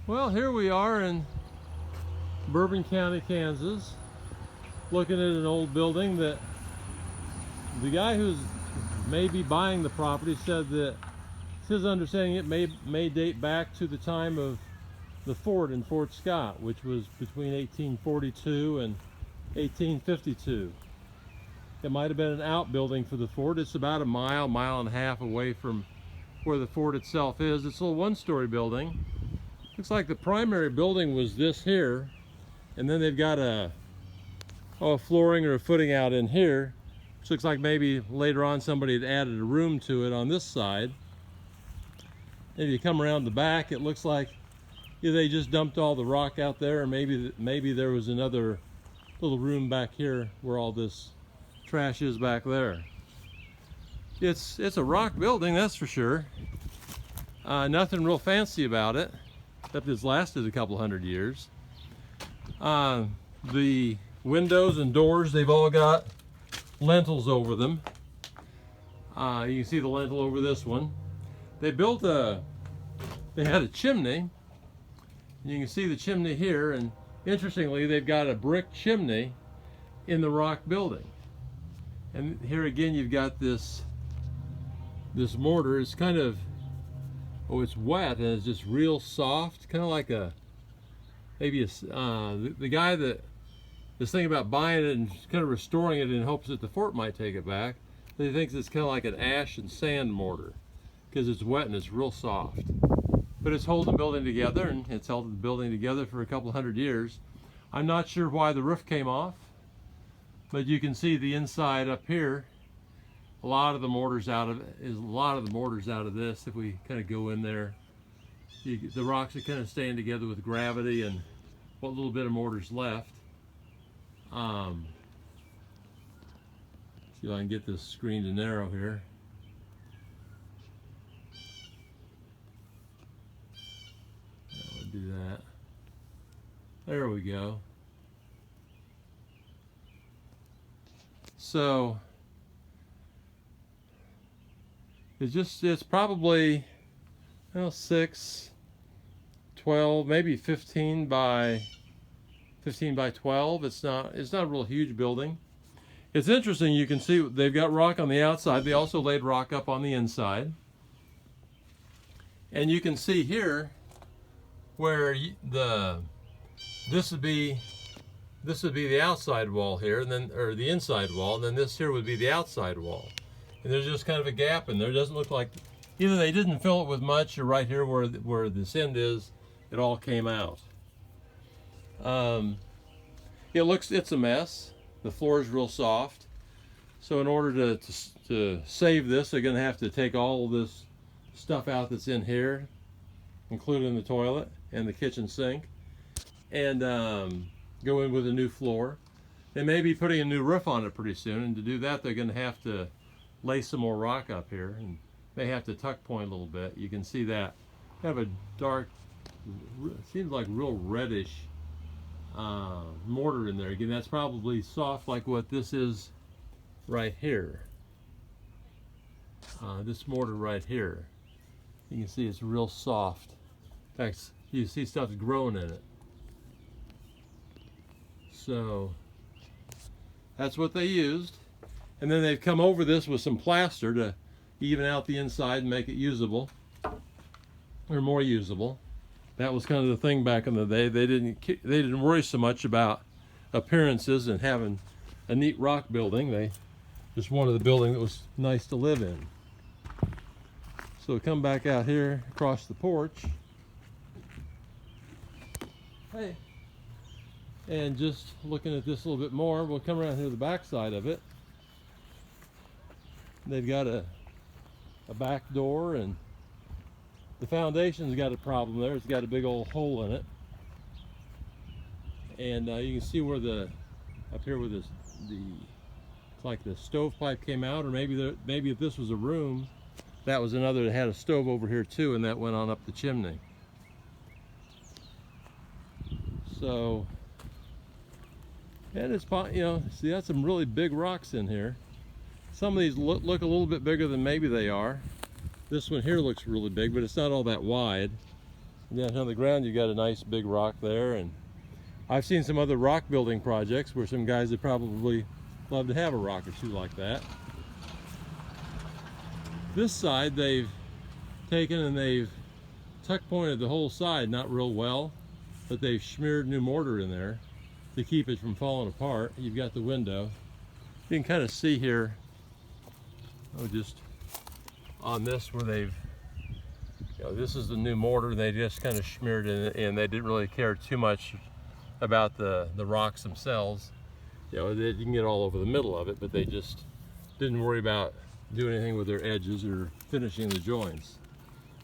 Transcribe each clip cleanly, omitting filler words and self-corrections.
Well, here we are in Bourbon County, Kansas, looking at an old building that the guy who's maybe buying the property said that it's his understanding it may date back to the time of the fort in Fort Scott, which was between 1842 and 1852. It might have been an outbuilding for the fort. It's about a mile and a half away from where the fort itself is. It's a little one-story building. Looks like the primary building was this here, and then they've got a flooring or a footing out in here, which looks like maybe later on somebody had added a room to it on this side. If you come around the back, it looks like either they just dumped all the rock out there, or maybe there was another little room back here where all this trash is back there. It's a rock building, that's for sure. Nothing real fancy about it, except it's lasted a couple hundred years. The windows and doors, they've all got lintels over them. You can see the lintel over this one. They had a chimney. You can see the chimney here, and interestingly, they've got a brick chimney in the rock building. And here again, you've got this mortar. It's kind of, it's wet and it's just real soft, kind of like the guy that is thinking about buying it and kind of restoring it in hopes that the fort might take it back. He thinks it's kind of like an ash and sand mortar because it's wet and it's real soft. But it's holding the building together, and it's held the building together for a couple hundred years. I'm not sure why the roof came off, but you can see the inside up here. A lot of the mortar's out of this. If we kind of go in there, the rocks are kind of staying together with gravity and what little bit of mortar's left. See if I can get this screen to narrow here. I'll do that. There we go. So it's probably 6, 12, maybe 15 by 12. It's not a real huge building. It's interesting, you can see they've got rock on the outside. They also laid rock up on the inside. And you can see here where this would be the outside wall here, and then, or the inside wall, and then this here would be the outside wall. And there's just kind of a gap in there. It doesn't look like either they didn't fill it with much, or right here where this end is, it all came out. It's a mess. The floor is real soft. So in order to save this, they're going to have to take all this stuff out that's in here, including the toilet and the kitchen sink, and go in with a new floor. They may be putting a new roof on it pretty soon, and to do that, they're going to have to lay some more rock up here, and they have to tuck point a little bit. You can see that kind of a dark, seems like real reddish mortar in there. Again, that's probably soft like what this is right here. This mortar right here, you can see it's real soft. In fact, you see stuff's growing in it. So that's what they used. And then they've come over this with some plaster to even out the inside and make it usable, or more usable. That was kind of the thing back in the day. They didn't worry so much about appearances and having a neat rock building. They just wanted a building that was nice to live in. So come back out here across the porch. Hey. And just looking at this a little bit more, we'll come around here to the back side of it. They've got a back door, and the foundation's got a problem there. It's got a big old hole in it. And you can see where up here where it's like the stovepipe came out, or maybe if this was a room, that was another that had a stove over here too, and that went on up the chimney. So, and it's, see, that's some really big rocks in here. Some of these look a little bit bigger than maybe they are. This one here looks really big, but it's not all that wide. Down on the ground you got a nice big rock there, and I've seen some other rock building projects where some guys would probably love to have a rock or two like that. This side they've taken and they've tuck pointed the whole side, not real well, but they've smeared new mortar in there to keep it from falling apart. You've got the window. You can kind of see here, just on this where they've, this is the new mortar. They just kind of smeared it, and they didn't really care too much about the rocks themselves. They can get all over the middle of it, but they just didn't worry about doing anything with their edges or finishing the joints.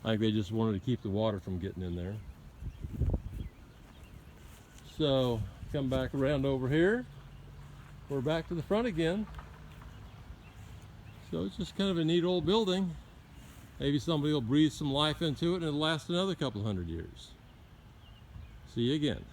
Like they just wanted to keep the water from getting in there. So come back around over here. We're back to the front again. So it's just kind of a neat old building. Maybe somebody will breathe some life into it and it'll last another couple hundred years. See you again.